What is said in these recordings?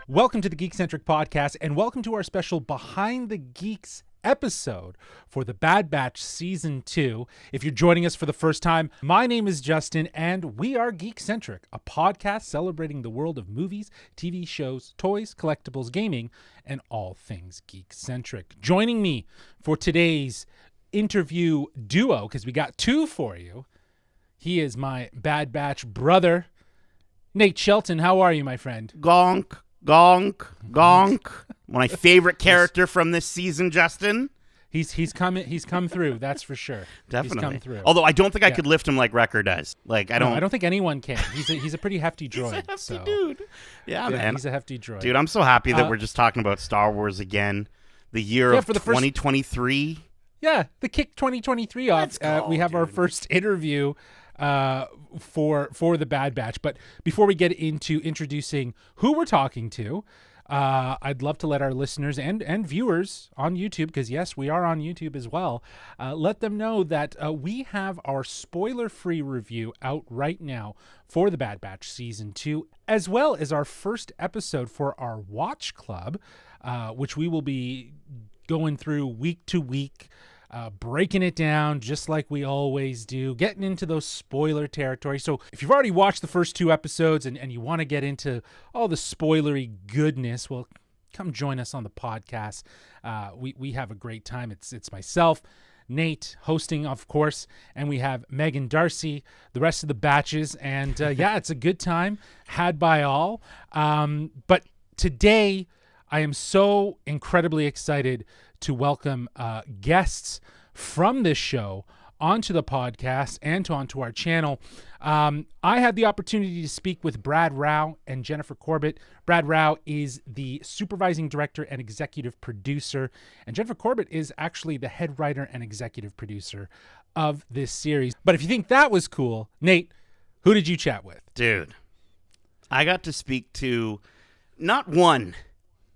Welcome to the Geekcentric podcast, and welcome to our special Behind the Geeks episode for the Bad Batch Season 2. If you're joining us for the first time, my name is Justin, and we are Geekcentric, a podcast celebrating the world of movies, TV shows, toys, collectibles, gaming, and all things geek-centric. Joining me for today's interview duo, because we got two for you, he is my Bad Batch brother, Nate Shelton. How are you, my friend? Gonk, gonk, gonk. My favorite character from this season, Justin. He's come through, that's for sure. Definitely. He's come through. Although I don't think I could lift him like Wrecker does. Like I don't think anyone can. He's a pretty hefty droid. He's a hefty dude. Yeah, man. He's a hefty droid. Dude, I'm so happy that we're just talking about Star Wars again. The year of 2023. The Kick 2023 off. We have our first interview for the Bad Batch. But before we get into introducing who we're talking to, I'd love to let our listeners and viewers on YouTube, because yes, we are on YouTube as well, let them know that we have our spoiler-free review out right now for the Bad Batch Season 2, as well as our first episode for our Watch Club, which we will be going through week to week, breaking it down just like we always do, getting into those spoiler territory. So if you've already watched the first two episodes and you want to get into all the spoilery goodness, well, come join us on the podcast. We have a great time. It's myself, Nate hosting, of course, and we have Megan Darcy, the rest of the batches, and it's a good time had by all. But today I am so incredibly excited to welcome guests from this show onto the podcast and onto our channel. I had the opportunity to speak with Brad Rao and Jennifer Corbett. Brad Rao is the supervising director and executive producer, and Jennifer Corbett is actually the head writer and executive producer of this series. But if you think that was cool, Nate, who did you chat with? Dude, I got to speak to not one,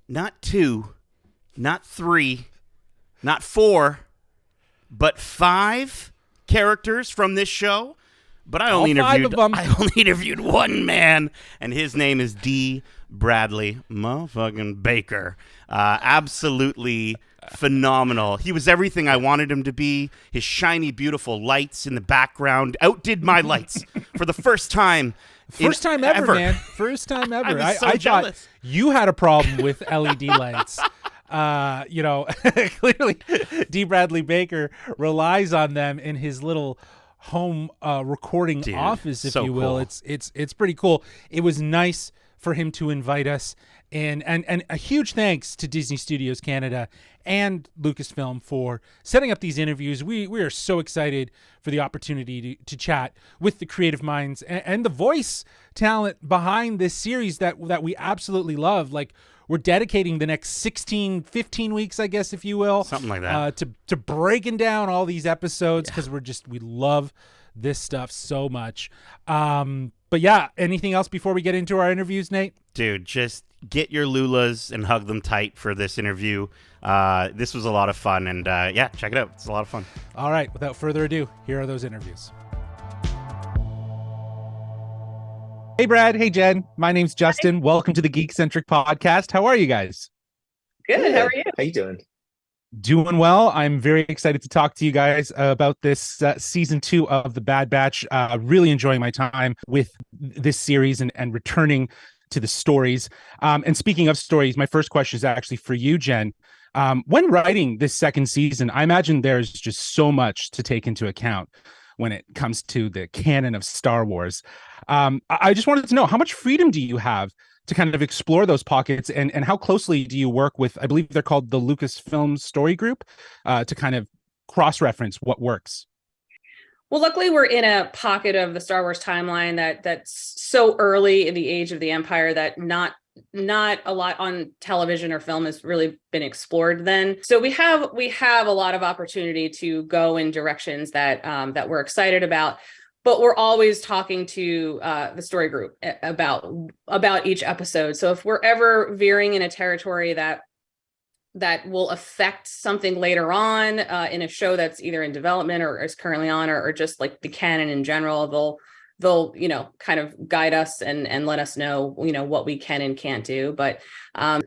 not two, not three, not four, but five characters from this show. But I only interviewed one man, and his name is Dee Bradley motherfucking Baker. Absolutely phenomenal. He was everything I wanted him to be. His shiny, beautiful lights in the background outdid my lights for the first time. First time ever, man. First time ever. I was so jealous. Thought you had a problem with LED lights. Clearly Dee Bradley Baker relies on them in his little home recording office, if you will. Cool. It's pretty cool. It was nice for him to invite us, and a huge thanks to Disney Studios Canada and Lucasfilm for setting up these interviews. We are so excited for the opportunity to chat with the creative minds and the voice talent behind this series that we absolutely love. Like, we're dedicating the next 16, 15 weeks, I guess, if you will. Something like that. To breaking down all these episodes, because we love this stuff so much. But yeah, anything else before we get into our interviews, Nate? Dude, just get your Lulas and hug them tight for this interview. This was a lot of fun, and check it out. It's a lot of fun. All right, without further ado, here are those interviews. Hey, Brad. Hey, Jen. My name's Justin. Hi. Welcome to the Geekcentric podcast. How are you guys? Good. How are you? How you doing? Doing well. I'm very excited to talk to you guys about this season 2 of the Bad Batch. Really enjoying my time with this series and returning to the stories. And speaking of stories, my first question is actually for you, Jen. When writing this second season, I imagine there's just so much to take into account when it comes to the canon of Star Wars. I just wanted to know, how much freedom do you have to kind of explore those pockets, and how closely do you work with, I believe they're called the Lucasfilm Story Group, to kind of cross-reference what works? Well, luckily we're in a pocket of the Star Wars timeline that's so early in the age of the Empire that not a lot on television or film has really been explored then. So we have a lot of opportunity to go in directions that we're excited about. But we're always talking to the story group about each episode. So if we're ever veering in a territory that will affect something later on in a show that's either in development or is currently on, or just like the canon in general, they'll, kind of guide us and let us know, what we can and can't do. But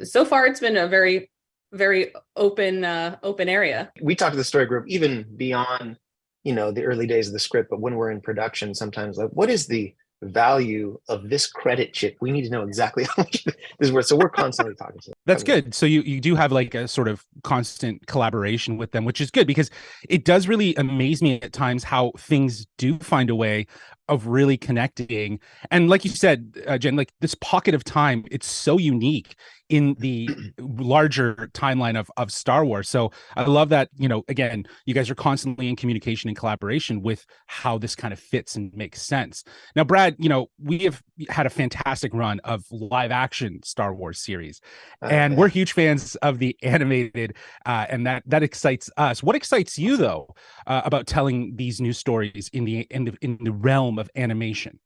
so far it's been a very, very open area. We talk to the story group even beyond, the early days of the script, but when we're in production, sometimes like, what is the value of this credit chip? We need to know exactly how much this is worth. So we're constantly talking to them. That's good. So you do have like a sort of constant collaboration with them, which is good, because it does really amaze me at times how things do find a way of really connecting. And like you said, Jen, like this pocket of time, it's so unique in the larger timeline of Star Wars. So I love that, again, you guys are constantly in communication and collaboration with how this kind of fits and makes sense. Now, Brad, we have had a fantastic run of live action Star Wars series, and we're huge fans of the animated, and that excites us. What excites you though, about telling these new stories in the realm of animation?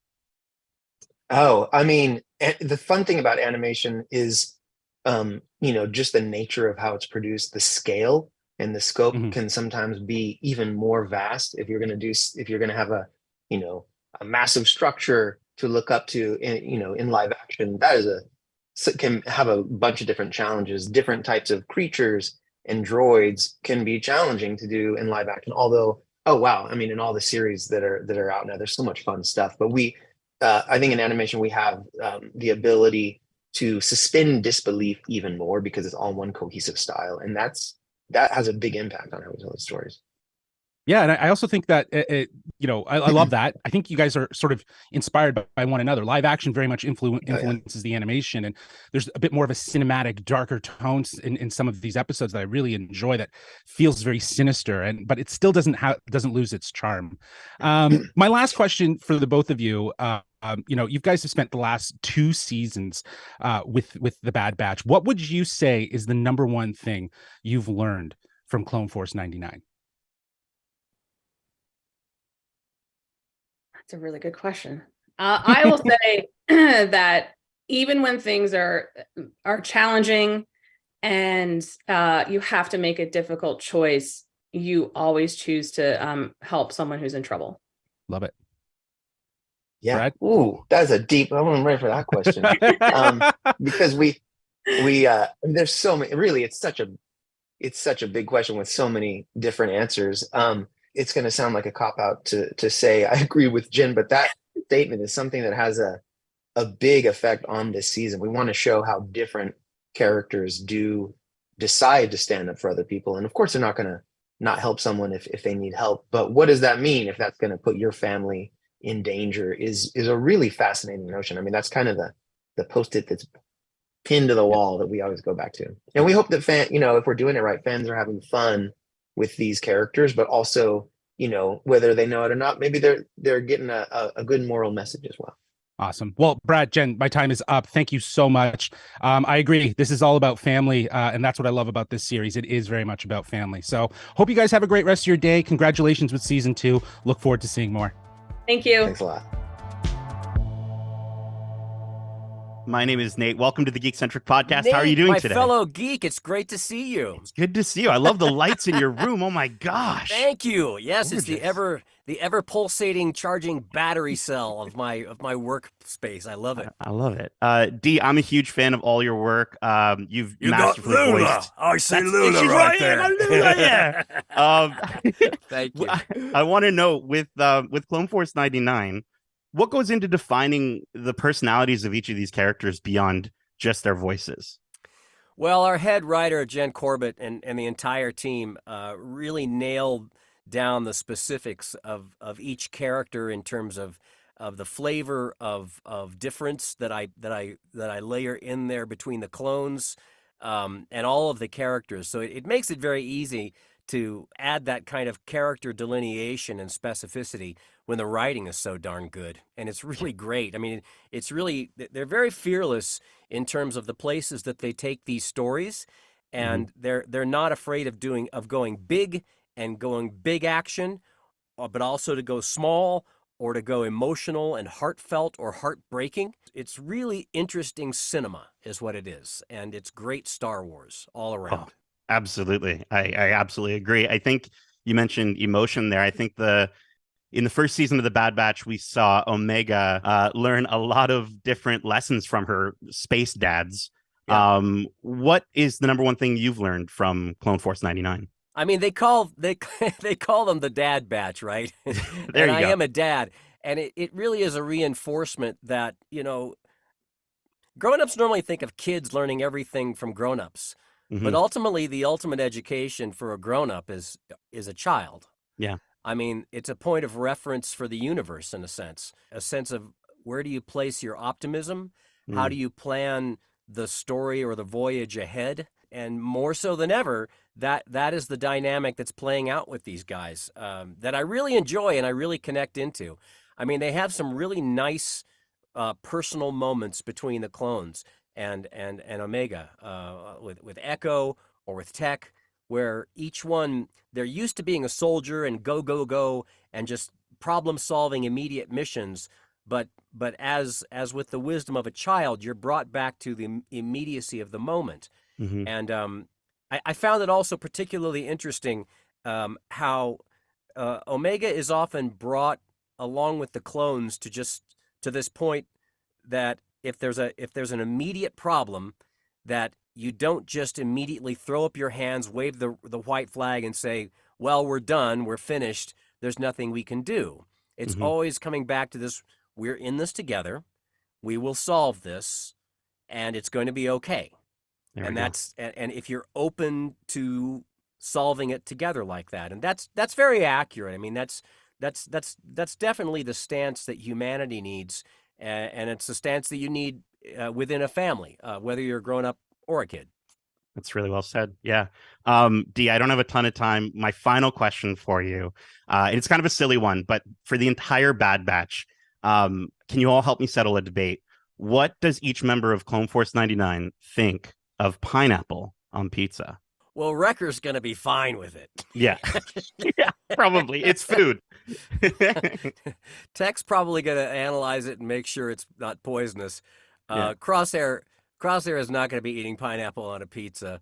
Oh, I mean, the fun thing about animation is, just the nature of how it's produced. The scale and the scope can sometimes be even more vast if you're going to have a massive structure to look up to in live action. Can have a bunch of different challenges. Different types of creatures and droids can be challenging to do in live action. Although, oh wow, I mean, in all the series that are out now, there's so much fun stuff. But I think in animation we have the ability to suspend disbelief even more because it's all one cohesive style, and that has a big impact on how we tell the stories. Yeah, and I also think that I love that. I think you guys are sort of inspired by one another. Live action very much influences the animation, and there's a bit more of a cinematic, darker tones in some of these episodes that I really enjoy. That feels very sinister, but it still doesn't lose its charm. My last question for the both of you. You guys have spent the last 2 seasons with the Bad Batch. What would you say is the number one thing you've learned from Clone Force 99? That's a really good question. I will say that even when things are challenging and you have to make a difficult choice, you always choose to help someone who's in trouble. Love it. Yeah. Brad? Ooh, that's a deep. I wasn't ready for that question. Because we there's so many. Really, it's such a big question with so many different answers. It's going to sound like a cop out to say I agree with Jen, but that statement is something that has a big effect on this season. We want to show how different characters do decide to stand up for other people, and of course, they're not going to not help someone if they need help. But what does that mean if that's going to put your family in danger? Is a really fascinating notion. I mean, that's kind of the post-it that's pinned to the wall that we always go back to. And we hope that if we're doing it right, fans are having fun with these characters, but also, whether they know it or not, maybe they're getting a good moral message as well. Awesome. Well, Brad, Jen, my time is up. Thank you so much. I agree. This is all about family, and that's what I love about this series. It is very much about family. So hope you guys have a great rest of your day. Congratulations with season 2. Look forward to seeing more. Thank you. Thanks a lot. My name is Nate. Welcome to the Geekcentric podcast. Nate, how are you doing my today? fellow geek, it's great to see you. It's good to see you. I love the lights in your room. Oh my gosh. Thank you. Yes, Gorgeous. It's the ever pulsating charging battery cell of my workspace. I love it. I love it. Dee, I'm a huge fan of all your work. You've You got masterfully Lula. voiced. I see That's- Lula she's right there. there. Lula, yeah. Thank you. I want to know with Clone Force 99, what goes into defining the personalities of each of these characters beyond just their voices? Well, our head writer, Jen Corbett, and the entire team really nailed down the specifics of each character in terms of the flavor of difference that I layer in there between the clones and all of the characters. So it makes it very easy to add that kind of character delineation and specificity when the writing is so darn good. And it's really great. I mean, they're very fearless in terms of the places that they take these stories, and they're not afraid of going big and going big action, but also to go small or to go emotional and heartfelt or heartbreaking. It's really interesting cinema is what it is, and it's great Star Wars all around. Oh, absolutely. I absolutely agree. I think you mentioned emotion there. I think the in the first season of The Bad Batch, we saw Omega learn a lot of different lessons from her space dads. Yeah. What is the number one thing you've learned from Clone Force 99? I mean, they call they call them the dad batch, right? There And you I go. am a dad, and it really is a reinforcement that grown-ups normally think of kids learning everything from grown-ups, but Mhm. ultimately, the ultimate education for a grown-up is a child. Yeah. I mean, it's a point of reference for the universe in a sense of where do you place your optimism? How Mm. do you plan the story or the voyage ahead? And more so than ever, that is the dynamic that's playing out with these guys that I really enjoy and I really connect into. I mean, they have some really nice personal moments between the clones and Omega with Echo or with Tech, where each one they're used to being a soldier and go and just problem solving immediate missions, but as with the wisdom of a child, you're brought back to the immediacy of the moment. Mhm. And I found it also particularly interesting how Omega is often brought along with the clones to this point that if there's an immediate problem, that you don't just immediately throw up your hands, wave the white flag, and say, "Well, we're done, we're finished. There's nothing we can do." It's Mhm. always coming back to this: we're in this together. We will solve this, and it's going to be okay. There we And go. and if you're open to solving it together like that, and that's very accurate. I mean, that's definitely the stance that humanity needs, and it's the stance that you need within a family, whether you're a grown up or a kid. That's really well said. Yeah. Dee, I don't have a ton of time. My final question for you, and it's kind of a silly one, but for the entire Bad Batch, can you all help me settle a debate? What does each member of Clone Force 99 think of pineapple on pizza? Well, Wrecker's going to be fine with it. Yeah. Yeah, probably. It's food. Tech's probably going to analyze it and make sure it's not poisonous. Yeah. Crosshair is not going to be eating pineapple on a pizza.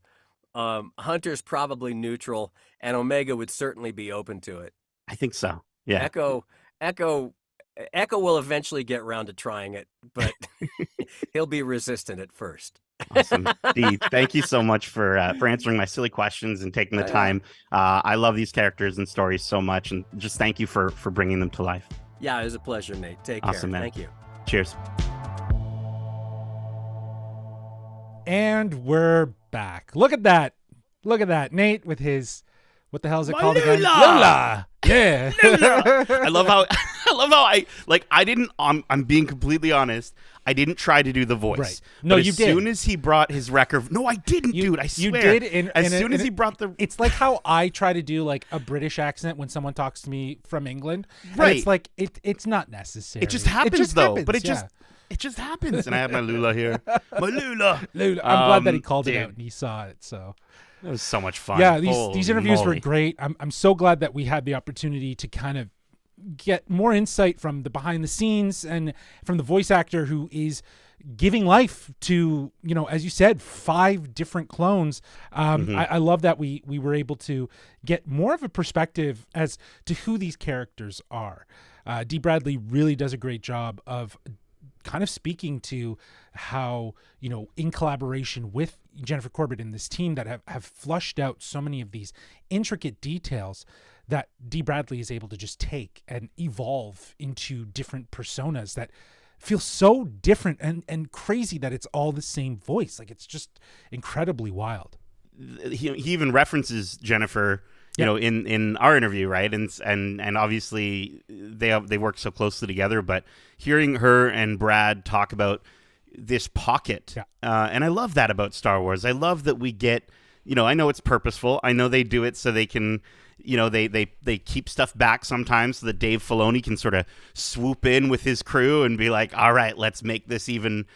Hunter's probably neutral, and Omega would certainly be open to it. I think so. Yeah. Echo will eventually get around to trying it, but he'll be resistant at first. Awesome. Dee, thank you so much for answering my silly questions and taking the Oh, yeah. time. I love these characters and stories so much, and just thank you for bringing them to life. Yeah, it was a pleasure, Nate. Take care. Awesome, man. Thank you. Cheers. And we're back. Look at that. Look at that. Nate with his, what the hell is it called again? Lula! Lula. Yeah. I love how I didn't I'm being completely honest. I didn't try to do the voice. Right. No, but you as did. soon as he brought his record, no, I didn't, dude. I swear. You did. And as soon as he brought the, it's like how I try to do like a British accent when someone talks to me from England. And Right. it's like it's not necessary. it just happens though. But happens, it just happens. And I have my Lula here. My Lula. Lula. I'm glad that he Um, called it dude. out and he saw it. So It was so much fun. yeah, these Holy interviews were moly. great. I'm so glad that we had the opportunity to kind of get more insight from the behind the scenes and from the voice actor who is giving life to, as you said, 5 different clones. I love that we were able to get more of a perspective as to who these characters are. Dee Bradley really does a great job of kind of speaking to how, in collaboration with Jennifer Corbett and this team that have flushed out so many of these intricate details, that Dee Bradley is able to just take and evolve into different personas that feel so different and crazy that it's all the same voice. Like, it's just incredibly wild. He even references Jennifer, in our interview, right? And obviously they work so closely together. But hearing her and Brad talk about this pocket, and I love that about Star Wars. I love that we get, I know it's purposeful. I know they do it so they can, they keep stuff back sometimes so that Dave Filoni can sort of swoop in with his crew and be like, all right, let's make this even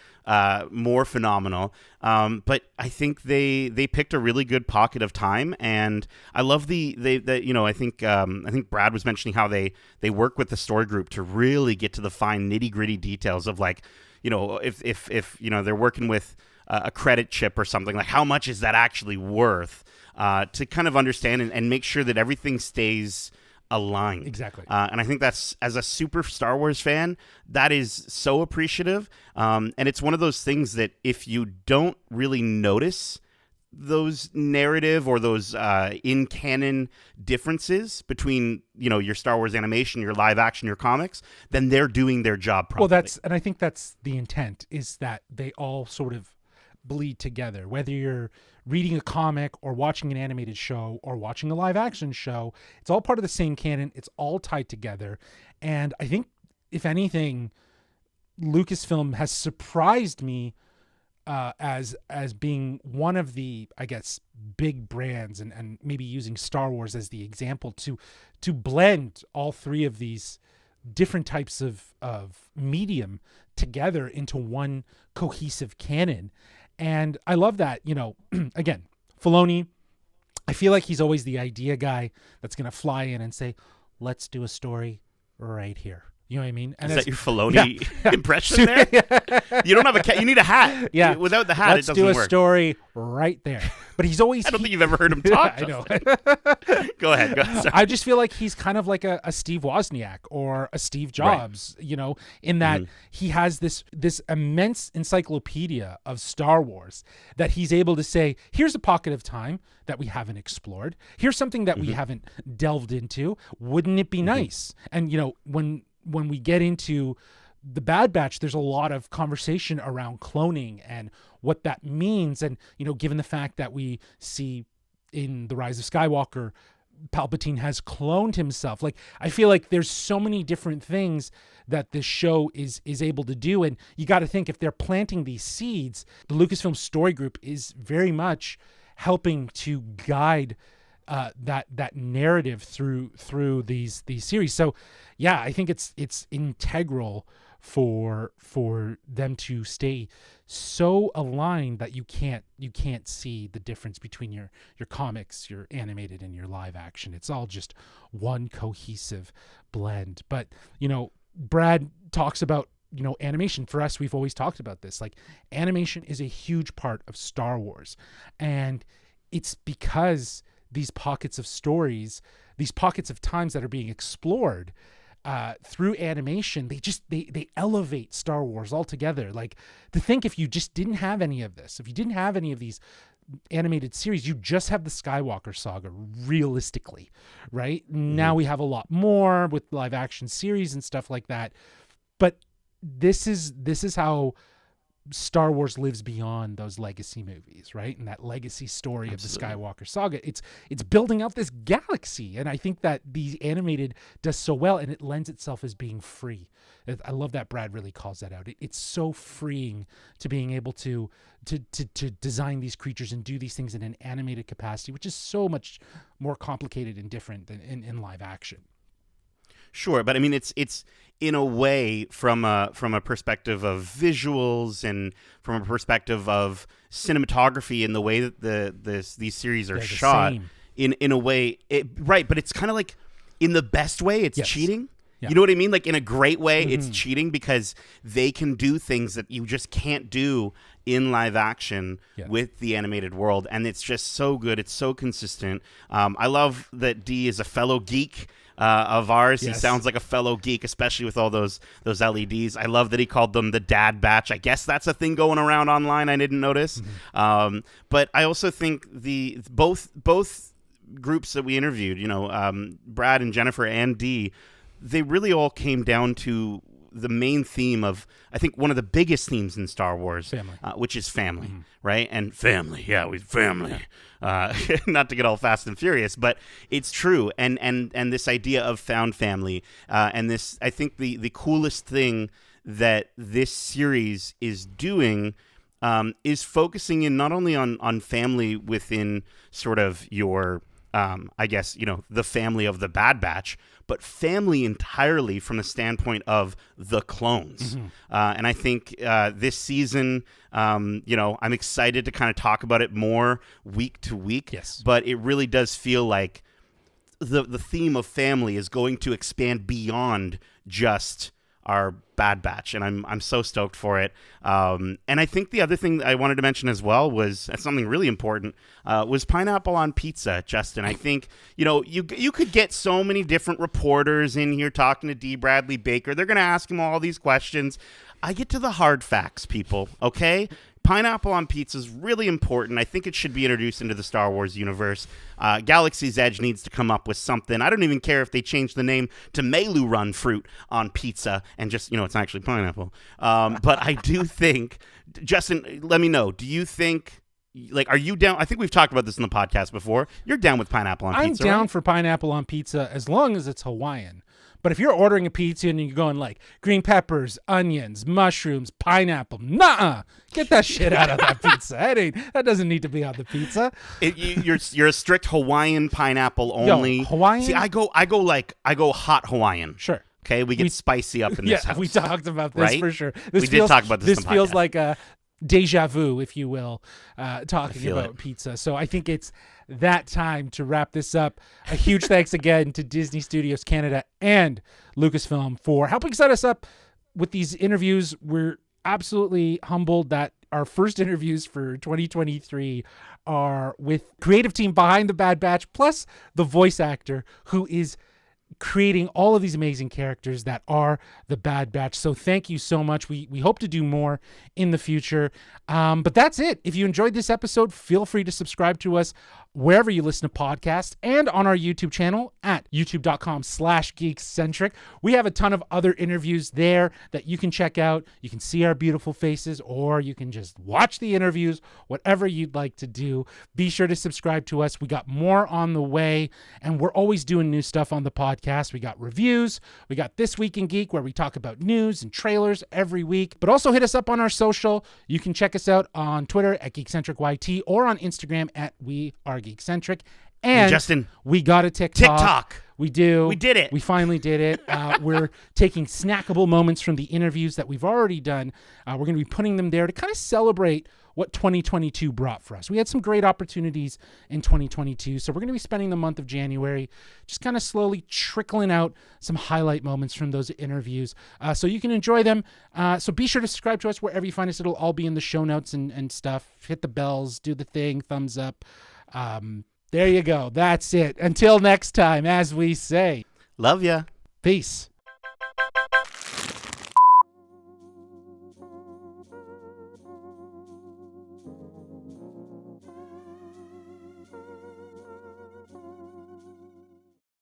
more phenomenal. But I think they picked a really good pocket of time, and I love I think Brad was mentioning how they work with the story group to really get to the fine nitty gritty details of, like, if they're working with a credit chip or something, like how much is that actually worth, to kind of understand and make sure that everything stays aligned. Exactly. And I think that's, as a super Star Wars fan, that is so appreciative. And it's one of those things that if you don't really notice those narrative or those in canon differences between, you know, your Star Wars animation, your live action, your comics, then they're doing their job properly. Well, and I think that's the intent, is that they all sort of bleed together. Whether you're reading a comic or watching an animated show or watching a live action show, it's all part of the same canon. It's all tied together. And I think, if anything, Lucasfilm has surprised me as being one of the, I guess, big brands, and maybe using Star Wars as the example to blend all three of these different types of medium together into one cohesive canon. And I love that, you know, again, Filoni, I feel like he's always the idea guy that's going to fly in and say, let's do a story right here. You know what I mean? And is that your Filoni impression there? You don't have a you need a hat. Yeah. Without the hat, let's it doesn't work. do a story right there. But he's always... I don't think you've ever heard him talk. I know. Go ahead. Sorry. I just feel like he's kind of like a Steve Wozniak or a Steve Jobs, you know, in that he has this immense encyclopedia of Star Wars that he's able to say, here's a pocket of time that we haven't explored. Here's something that we haven't delved into. Wouldn't it be nice? And, you know, when we get into the Bad Batch, there's a lot of conversation around cloning and what that means. And, you know, given the fact that we see in The Rise of Skywalker, Palpatine has cloned himself. Like, I feel like there's so many different things that this show is able to do. And you got to think, if they're planting these seeds, the Lucasfilm Story Group is very much helping to guide that narrative through these series. So yeah, I think it's integral for them to stay so aligned that you can't see the difference between your comics, your animated, and your live action. It's all just one cohesive blend. But, you know, Brad talks about, you know, animation. For us, we've always talked about this. Like, animation is a huge part of Star Wars, and it's because these pockets of stories, these pockets of times that are being explored through animation, they elevate Star Wars altogether. Like, to think, if you just didn't have any of this, if you didn't have any of these animated series, you just have the Skywalker saga, realistically, right? Now we have a lot more with live action series and stuff like that. But this is how Star Wars lives beyond those legacy movies, right? And that legacy story of the Skywalker saga. It's building out this galaxy. And I think that the animated does so well, and it lends itself as being free. I love that Brad really calls that out. It's so freeing to being able to design these creatures and do these things in an animated capacity, which is so much more complicated and different than in live action. Sure, but I mean, it's in a way, from a perspective of visuals and from a perspective of cinematography and the way that these series are shot, in a way, right? But it's kind of like, in the best way, it's cheating. Yeah. You know what I mean? Like, in a great way, it's cheating, because they can do things that you just can't do in live action with the animated world, and it's just so good. It's so consistent. I love that Dee is a fellow geek of ours. He sounds like a fellow geek, especially with all those LEDs. I love that he called them the Dad Batch. I guess that's a thing going around online. I didn't notice. But I also think both groups that we interviewed, you know, Brad and Jennifer and Dee, they really all came down to the main theme of, I think, one of the biggest themes in Star Wars, which is family, right? And family, family. Not to get all fast and furious, but it's true. And this idea of found family, and this, I think the coolest thing that this series is doing is focusing in not only on family within sort of your, I guess, you know, the family of the Bad Batch, but family entirely from the standpoint of the clones. And I think this season, you know, I'm excited to kind of talk about it more week to week. Yes. But it really does feel like the theme of family is going to expand beyond just our Bad Batch, and I'm so stoked for it. And I think the other thing I wanted to mention as well was something really important, was pineapple on pizza, Justin. I think, you could get so many different reporters in here talking to Dee Bradley Baker. They're going to ask him all these questions. I get to the hard facts, people, okay? Pineapple on pizza is really important. I think it should be introduced into the Star Wars universe. Galaxy's Edge needs to come up with something. I don't even care if they change the name to Melu Run fruit on pizza and just, it's actually pineapple. But I do think, Justin, let me know. Do you think, are you down? I think we've talked about this in the podcast before. You're down with pineapple on pizza, I'm down right? for pineapple on pizza as long as it's Hawaiian. But if you're ordering a pizza and you're going like green peppers, onions, mushrooms, pineapple, nuh-uh, get that shit out of that pizza. That doesn't need to be on the pizza. You're a strict Hawaiian pineapple only. Yo, Hawaiian? See, I go hot Hawaiian. Sure. Okay, we get spicy up in this house. We talked about this right? for sure. We did talk about this. This feels like a deja vu, if you will, talking about pizza. So I think it's that time to wrap this up. A huge thanks again to Disney Studios Canada and Lucasfilm for helping set us up with these interviews. We're absolutely humbled that our first interviews for 2023 are with creative team behind the Bad Batch, plus the voice actor who is creating all of these amazing characters that are the Bad Batch. So thank you so much. We hope to do more in the future. But that's it. If you enjoyed this episode, feel free to subscribe to us wherever you listen to podcasts and on our YouTube channel at youtube.com/geekcentric. We have a ton of other interviews there that you can check out. You can see our beautiful faces, or you can just watch the interviews, whatever you'd like to do. Be sure to subscribe to us. We got more on the way, and we're always doing new stuff on the podcast. We got reviews. We got This Week in Geek, where we talk about news and trailers every week. But also hit us up on our social. You can check us out on Twitter at GeekcentricYT or on Instagram at We Are Geekcentric. And Justin, we got a TikTok. We do. We did it. We finally did it. We're taking snackable moments from the interviews that we've already done. We're going to be putting them there to kind of celebrate what 2022 brought for us. We had some great opportunities in 2022, so we're going to be spending the month of January just kind of slowly trickling out some highlight moments from those interviews, so you can enjoy them. So be sure to subscribe to us wherever you find us. It'll all be in the show notes and stuff. Hit the bells, do the thing, thumbs up. There you go. That's it. Until next time, as we say, love ya. Peace.